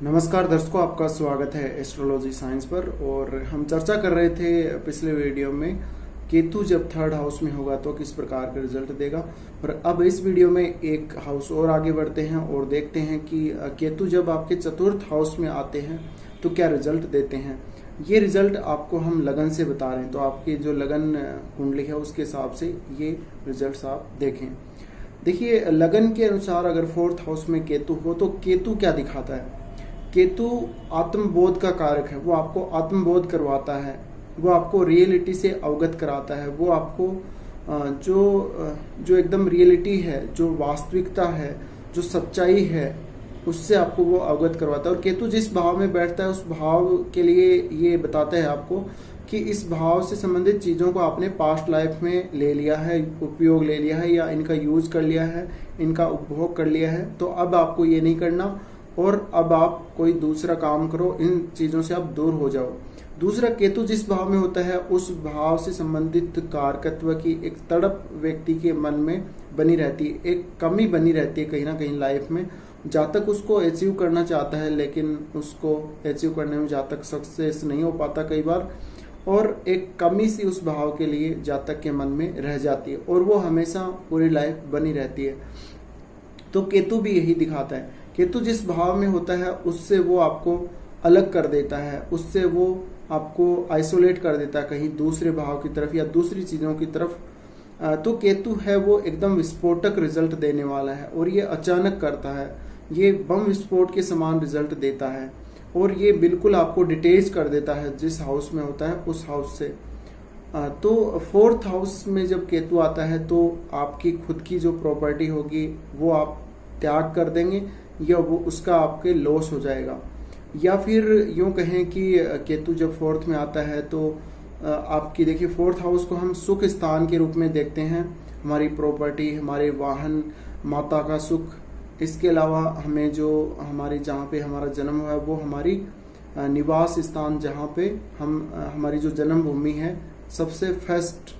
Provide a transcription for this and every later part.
नमस्कार दर्शकों, आपका स्वागत है एस्ट्रोलॉजी साइंस पर। और हम चर्चा कर रहे थे पिछले वीडियो में केतु जब थर्ड हाउस में होगा तो किस प्रकार का रिजल्ट देगा। और अब इस वीडियो में एक हाउस और आगे बढ़ते हैं और देखते हैं कि केतु जब आपके चतुर्थ हाउस में आते हैं तो क्या रिजल्ट देते हैं। ये रिजल्ट आपको हम लगन से बता रहे हैं, तो आपकी जो लगन कुंडली है उसके हिसाब से ये रिजल्ट्स आप देखें। देखिए, लगन के अनुसार अगर फोर्थ हाउस में केतु हो तो केतु क्या दिखाता है। केतु आत्मबोध का कारक है, वो आपको आत्मबोध करवाता है, वो आपको रियलिटी से अवगत कराता है, वो आपको जो एकदम रियलिटी है, जो वास्तविकता है, जो सच्चाई है, उससे आपको वो अवगत करवाता है। और केतु जिस भाव में बैठता है उस भाव के लिए ये बताता है आपको कि इस भाव से संबंधित चीज़ों को आपने पास्ट लाइफ में ले लिया है, उपयोग ले लिया है, या इनका यूज कर लिया है, इनका उपभोग कर लिया है, तो अब आपको ये नहीं करना और अब आप कोई दूसरा काम करो, इन चीज़ों से आप दूर हो जाओ। दूसरा, केतु जिस भाव में होता है उस भाव से संबंधित कारकत्व की एक तड़प व्यक्ति के मन में बनी रहती है, एक कमी बनी रहती है कहीं ना कहीं लाइफ में, जहाँ तक उसको अचीव करना चाहता है लेकिन उसको अचीव करने में जहाँ तक सक्सेस नहीं हो पाता कई बार, और एक कमी सी उस भाव के लिए जातक के मन में रह जाती है और वो हमेशा पूरी लाइफ बनी रहती है। तो केतु भी यही दिखाता है। केतु जिस भाव में होता है उससे वो आपको अलग कर देता है, उससे वो आपको आइसोलेट कर देता है कहीं दूसरे भाव की तरफ या दूसरी चीज़ों की तरफ। तो केतु है वो एकदम विस्फोटक रिजल्ट देने वाला है और ये अचानक करता है, ये बम विस्फोट के समान रिजल्ट देता है और ये बिल्कुल आपको डिटेच कर देता है जिस हाउस में होता है उस हाउस से। तो फोर्थ हाउस में जब केतु आता है तो आपकी खुद की जो प्रॉपर्टी होगी वो आप त्याग कर देंगे या वो उसका आपके लॉस हो जाएगा। या फिर यूं कहें कि केतु जब फोर्थ में आता है तो आपकी, देखिए, फोर्थ हाउस को हम सुख स्थान के रूप में देखते हैं, हमारी प्रॉपर्टी, हमारे वाहन, माता का सुख। इसके अलावा हमें जो हमारी जहाँ पे हमारा जन्म हुआ है वो हमारी निवास स्थान, जहाँ पे हमारी जो जन्मभूमि है, सबसे फर्स्ट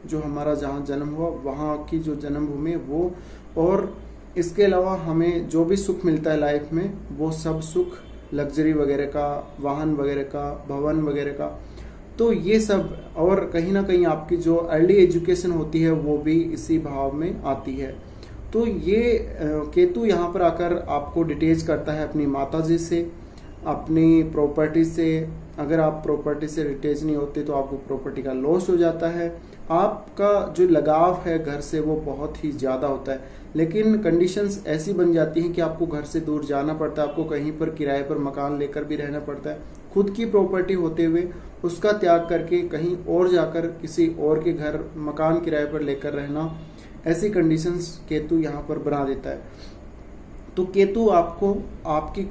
जो हमारा जहाँ जन्म हुआ वहाँ की जो जन्मभूमि है वो। और इसके अलावा हमें जो भी सुख मिलता है लाइफ में वो सब सुख लग्जरी वगैरह का, वाहन वगैरह का, भवन वगैरह का, तो ये सब। और कहीं ना कहीं आपकी जो अर्ली एजुकेशन होती है वो भी इसी भाव में आती है। तो ये केतु यहाँ पर आकर आपको डिटेच करता है अपनी माताजी से, अपनी प्रॉपर्टी से। अगर आप प्रॉपर्टी से डिटेच नहीं होते तो आपको प्रॉपर्टी का लॉस हो जाता है। आपका जो लगाव है घर से वो बहुत ही ज़्यादा होता है, लेकिन कंडीशंस ऐसी बन जाती हैं कि आपको घर से दूर जाना पड़ता है, आपको कहीं पर किराए पर मकान लेकर भी रहना पड़ता है। खुद की प्रॉपर्टी होते हुए उसका त्याग करके कहीं और जाकर किसी और के घर मकान किराए पर लेकर रहना, ऐसी कंडीशंस केतु यहाँ पर बना देता है। तो केतु आपको आपकी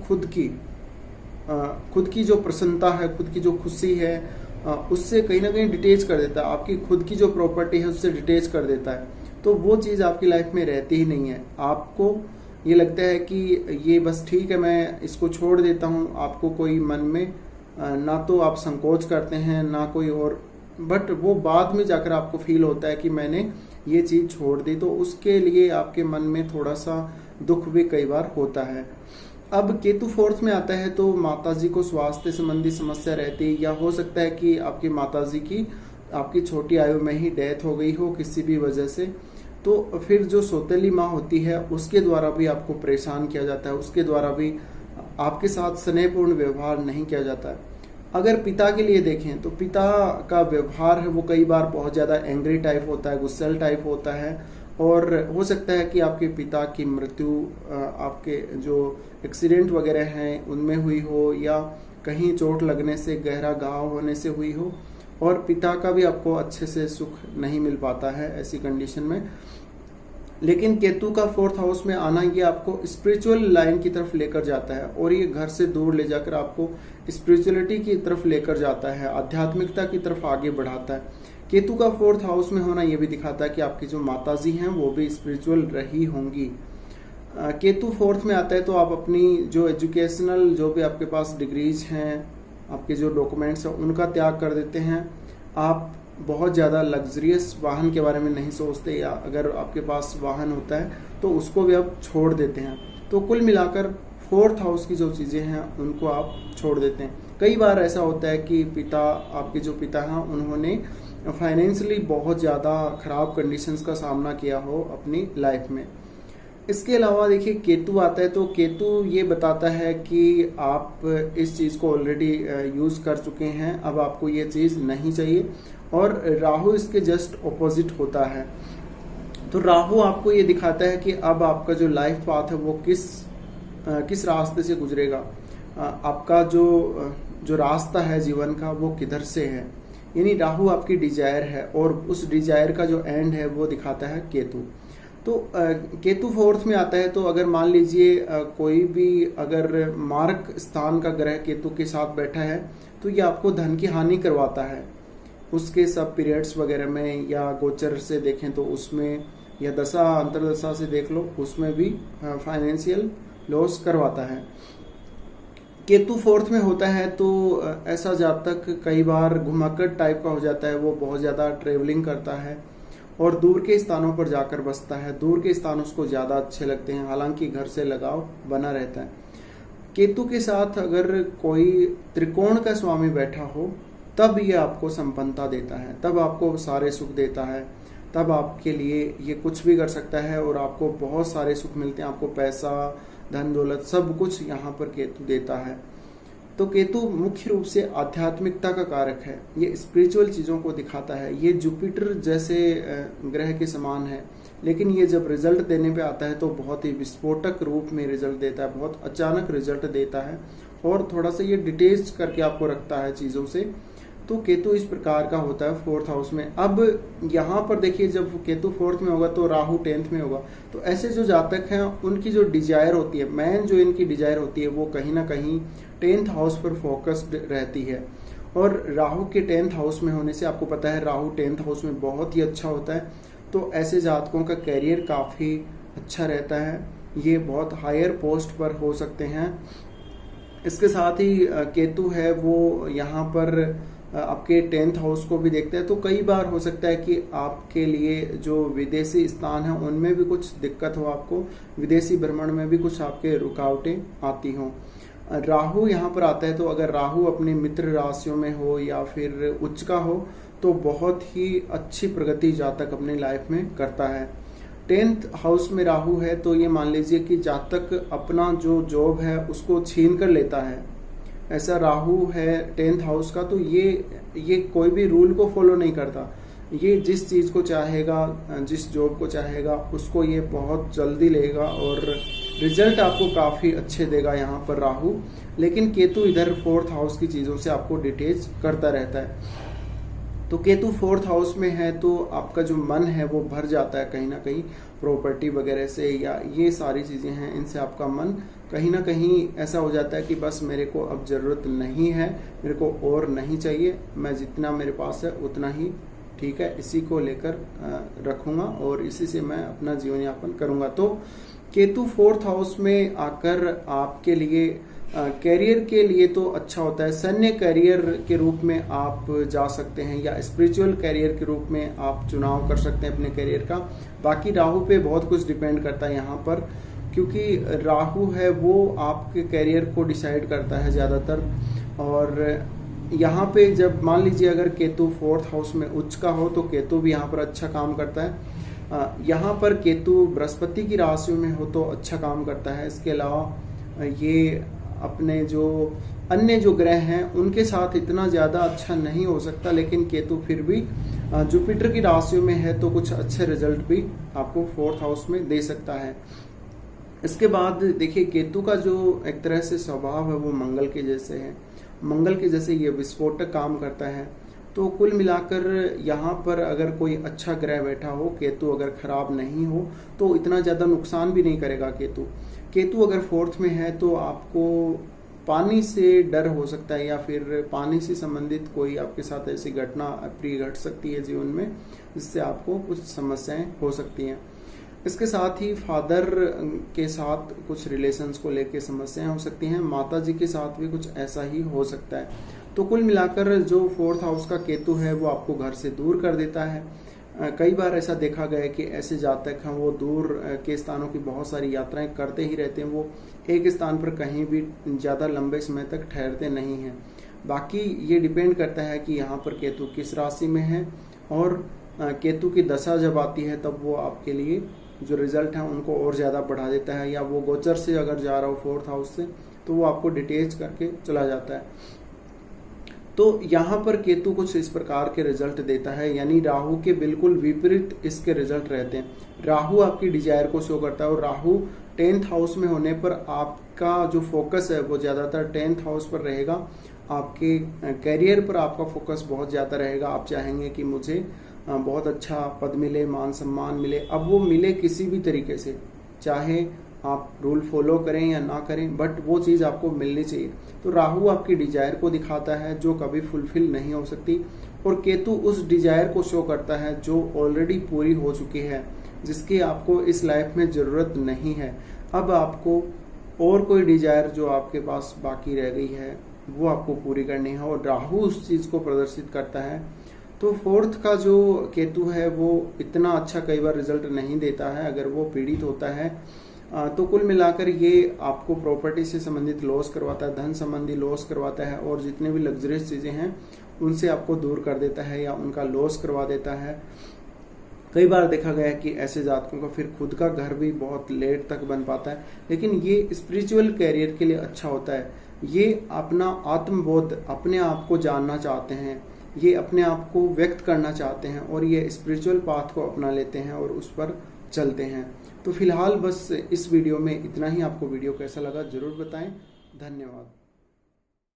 खुद की जो प्रसन्नता है, खुद की जो खुशी है, उससे कहीं ना कहीं डिटेच कर देता है। आपकी खुद की जो प्रॉपर्टी है उससे डिटेच कर देता है, तो वो चीज़ आपकी लाइफ में रहती ही नहीं है। आपको ये लगता है कि ये बस ठीक है, मैं इसको छोड़ देता हूँ। आपको कोई मन में ना तो आप संकोच करते हैं ना कोई और, बट वो बाद में जाकर आपको फील होता है कि मैंने ये चीज़ छोड़ दी, तो उसके लिए आपके मन में थोड़ा सा दुख भी कई बार होता है। अब केतु फोर्थ में आता है तो माताजी को स्वास्थ्य संबंधी समस्या रहती है, या हो सकता है कि आपकी माताजी की आपकी छोटी आयु में ही डेथ हो गई हो किसी भी वजह से। तो फिर जो सौतेली माँ होती है उसके द्वारा भी आपको परेशान किया जाता है, उसके द्वारा भी आपके साथ स्नेहपूर्ण व्यवहार नहीं किया जाता है। अगर पिता के लिए देखें तो पिता का व्यवहार है वो कई बार बहुत ज़्यादा एंग्री टाइप होता है, गुस्सेल टाइप होता है, और हो सकता है कि आपके पिता की मृत्यु आपके जो एक्सीडेंट वगैरह हैं उनमें हुई हो, या कहीं चोट लगने से, गहरा घाव होने से हुई हो, और पिता का भी आपको अच्छे से सुख नहीं मिल पाता है ऐसी कंडीशन में। लेकिन केतु का फोर्थ हाउस में आना ये आपको स्पिरिचुअल लाइन की तरफ लेकर जाता है और ये घर से दूर ले जाकर आपको स्पिरिचुअलिटी की तरफ लेकर जाता है, आध्यात्मिकता की तरफ आगे बढ़ाता है। केतु का फोर्थ हाउस में होना ये भी दिखाता है कि आपकी जो माताजी हैं वो भी स्पिरिचुअल रही होंगी। केतु फोर्थ में आता है तो आप अपनी जो एजुकेशनल, जो भी आपके पास डिग्रीज हैं, आपके जो डॉक्यूमेंट्स हैं, उनका त्याग कर देते हैं। आप बहुत ज़्यादा लग्जरियस वाहन के बारे में नहीं सोचते, या अगर आपके पास वाहन होता है तो उसको भी आप छोड़ देते हैं। तो कुल मिलाकर फोर्थ हाउस की जो चीज़ें हैं उनको आप छोड़ देते हैं। कई बार ऐसा होता है कि आपके जो पिता हैं उन्होंने फाइनेंशियली बहुत ज़्यादा ख़राब कंडीशंस का सामना किया हो अपनी लाइफ में। इसके अलावा देखिए केतु आता है, तो केतु ये बताता है कि आप इस चीज़ को ऑलरेडी यूज़ कर चुके हैं, अब आपको ये चीज़ नहीं चाहिए। और राहु इसके जस्ट ऑपोजिट होता है। तो राहु आपको ये दिखाता है कि अब आपका जो लाइफ पाथ है वो किस रास्ते से गुजरेगा, आपका जो रास्ता है जीवन का वो किधर से है। यानी राहु आपकी डिजायर है और उस डिजायर का जो एंड है वो दिखाता है केतु। तो केतु फोर्थ में आता है, तो अगर मान लीजिए कोई भी अगर मार्क स्थान का ग्रह केतु के साथ बैठा है तो ये आपको धन की हानि करवाता है उसके सब पीरियड्स वगैरह में, या गोचर से देखें तो उसमें, या दशा अंतरदशा से देख लो उसमें भी फाइनेंशियल लॉस करवाता है। केतु फोर्थ में होता है तो ऐसा जातक कई बार घुमाकर टाइप का हो जाता है, वो बहुत ज़्यादा ट्रेवलिंग करता है और दूर के स्थानों पर जाकर बसता है। दूर के स्थान उसको ज़्यादा अच्छे लगते हैं, हालांकि घर से लगाव बना रहता है। केतु के साथ अगर कोई त्रिकोण का स्वामी बैठा हो तब ये आपको संपन्नता देता है, तब आपको सारे सुख देता है, तब आपके लिए ये कुछ भी कर सकता है और आपको बहुत सारे सुख मिलते हैं। आपको पैसा, धन दौलत सब कुछ यहाँ पर केतु देता है। तो केतु मुख्य रूप से आध्यात्मिकता का कारक है, ये स्पिरिचुअल चीज़ों को दिखाता है। ये जुपिटर जैसे ग्रह के समान है, लेकिन ये जब रिजल्ट देने पे आता है तो बहुत ही विस्फोटक रूप में रिजल्ट देता है, बहुत अचानक रिजल्ट देता है और थोड़ा सा ये डिटेच करके आपको रखता है चीज़ों से। तो केतु इस प्रकार का होता है फोर्थ हाउस में। अब यहाँ पर देखिए जब केतु फोर्थ में होगा तो राहु 10th में होगा, तो ऐसे जो जातक हैं उनकी जो डिजायर होती है, मेन जो इनकी डिजायर होती है वो कहीं ना कहीं 10th हाउस पर फोकस्ड रहती है। और राहु के 10th हाउस में होने से आपको पता है राहु 10th हाउस में बहुत ही अच्छा होता है, तो ऐसे जातकों का कैरियर काफ़ी अच्छा रहता है, ये बहुत हायर पोस्ट पर हो सकते हैं। इसके साथ ही केतु है वो यहाँ पर आपके 10th हाउस को भी देखते हैं, तो कई बार हो सकता है कि आपके लिए जो विदेशी स्थान है उनमें भी कुछ दिक्कत हो, आपको विदेशी भ्रमण में भी कुछ आपके रुकावटें आती हों। राहु यहाँ पर आता है, तो अगर राहु अपने मित्र राशियों में हो या फिर उच्च का हो तो बहुत ही अच्छी प्रगति जातक अपनी लाइफ में करता है। 10th हाउस में राहु है तो ये मान लीजिए कि जातक अपना जो जॉब है उसको छीन कर लेता है, ऐसा राहु है 10th हाउस का। तो ये कोई भी रूल को फॉलो नहीं करता, ये जिस चीज़ को चाहेगा, जिस जॉब को चाहेगा उसको ये बहुत जल्दी लेगा और रिजल्ट आपको काफ़ी अच्छे देगा यहाँ पर राहु। लेकिन केतु इधर 4th हाउस की चीज़ों से आपको डिटेच करता रहता है। तो केतु 4th हाउस में है तो आपका जो मन है वो भर जाता है कहीं ना कहीं प्रॉपर्टी वगैरह से, या ये सारी चीज़ें हैं इनसे आपका मन कहीं ना कहीं ऐसा हो जाता है कि बस मेरे को अब ज़रूरत नहीं है, मेरे को और नहीं चाहिए, मैं जितना मेरे पास है उतना ही ठीक है, इसी को लेकर रखूँगा और इसी से मैं अपना जीवन यापन करूँगा। तो केतु 4th हाउस में आकर आपके लिए कैरियर के लिए तो अच्छा होता है, सैन्य कैरियर के रूप में आप जा सकते हैं या स्पिरिचुअल कैरियर के रूप में आप चुनाव कर सकते हैं अपने कैरियर का। बाकी राहु पे बहुत कुछ डिपेंड करता है यहाँ पर, क्योंकि राहु है वो आपके कैरियर को डिसाइड करता है ज़्यादातर। और यहाँ पे जब मान लीजिए अगर केतु 4th हाउस में उच्च का हो तो केतु भी यहाँ पर अच्छा काम करता है। यहाँ पर केतु बृहस्पति की राशि में हो तो अच्छा काम करता है। इसके अलावा ये अपने जो अन्य जो ग्रह हैं उनके साथ इतना ज़्यादा अच्छा नहीं हो सकता, लेकिन केतु फिर भी जुपिटर की राशियों में है तो कुछ अच्छे रिजल्ट भी आपको 4th हाउस में दे सकता है। इसके बाद देखिए केतु का जो एक तरह से स्वभाव है वो मंगल के जैसे है, मंगल के जैसे ये विस्फोटक काम करता है। तो कुल मिलाकर यहाँ पर अगर कोई अच्छा ग्रह बैठा हो, केतु अगर खराब नहीं हो तो इतना ज़्यादा नुकसान भी नहीं करेगा केतु अगर 4th में है तो आपको पानी से डर हो सकता है या फिर पानी से संबंधित कोई आपके साथ ऐसी घटना अप्रिय घट सकती है जीवन में, जिससे आपको कुछ समस्याएं हो सकती हैं। इसके साथ ही फादर के साथ कुछ रिलेशंस को लेकर समस्याएं हो सकती हैं, माता जी के साथ भी कुछ ऐसा ही हो सकता है। तो कुल मिलाकर जो 4th हाउस का केतु है वो आपको घर से दूर कर देता है, कई बार ऐसा देखा गया है कि ऐसे जातक हैं वो दूर के स्थानों की बहुत सारी यात्राएं करते ही रहते हैं, वो एक स्थान पर कहीं भी ज़्यादा लंबे समय तक ठहरते नहीं हैं। बाकी ये डिपेंड करता है कि यहाँ पर केतु किस राशि में है, और केतु की दशा जब आती है तब वो आपके लिए जो रिजल्ट है उनको और ज़्यादा बढ़ा देता है, या वो गोचर से अगर जा रहा हो 4th हाउस से तो वो आपको डिटेच करके चला जाता है। तो यहाँ पर केतु कुछ इस प्रकार के रिजल्ट देता है, यानी राहु के बिल्कुल विपरीत इसके रिजल्ट रहते हैं। राहु आपकी डिजायर को शो करता है, और राहु 10th हाउस में होने पर आपका जो फोकस है वो ज़्यादातर 10th हाउस पर रहेगा। आपके करियर पर आपका फोकस बहुत ज़्यादा रहेगा। आप चाहेंगे कि मुझे बहुत अच्छा पद मिले, मान सम्मान मिले। अब वो मिले किसी भी तरीके से, चाहे आप रूल फॉलो करें या ना करें, बट वो चीज़ आपको मिलनी चाहिए। तो राहु आपकी डिजायर को दिखाता है जो कभी फुलफिल नहीं हो सकती, और केतु उस डिजायर को शो करता है जो ऑलरेडी पूरी हो चुकी है, जिसकी आपको इस लाइफ में ज़रूरत नहीं है। अब आपको और कोई डिजायर जो आपके पास बाकी रह गई है वो आपको पूरी करनी है, और राहु उस चीज़ को प्रदर्शित करता है। तो 4th का जो केतु है वो इतना अच्छा कई बार रिजल्ट नहीं देता है अगर वो पीड़ित होता है। तो कुल मिलाकर ये आपको प्रॉपर्टी से संबंधित लॉस करवाता है, धन संबंधी लॉस करवाता है, और जितने भी लग्जरियस चीज़ें हैं उनसे आपको दूर कर देता है या उनका लॉस करवा देता है। कई बार देखा गया है कि ऐसे जातकों का फिर खुद का घर भी बहुत लेट तक बन पाता है, लेकिन ये स्पिरिचुअल कैरियर के लिए अच्छा होता है। ये अपना आत्मबोध, अपने आप को जानना चाहते हैं, ये अपने आप को व्यक्त करना चाहते हैं, और ये स्पिरिचुअल पाथ को अपना लेते हैं और उस पर चलते हैं। तो फिलहाल बस इस वीडियो में इतना ही। आपको वीडियो कैसा लगा ज़रूर बताएं। धन्यवाद।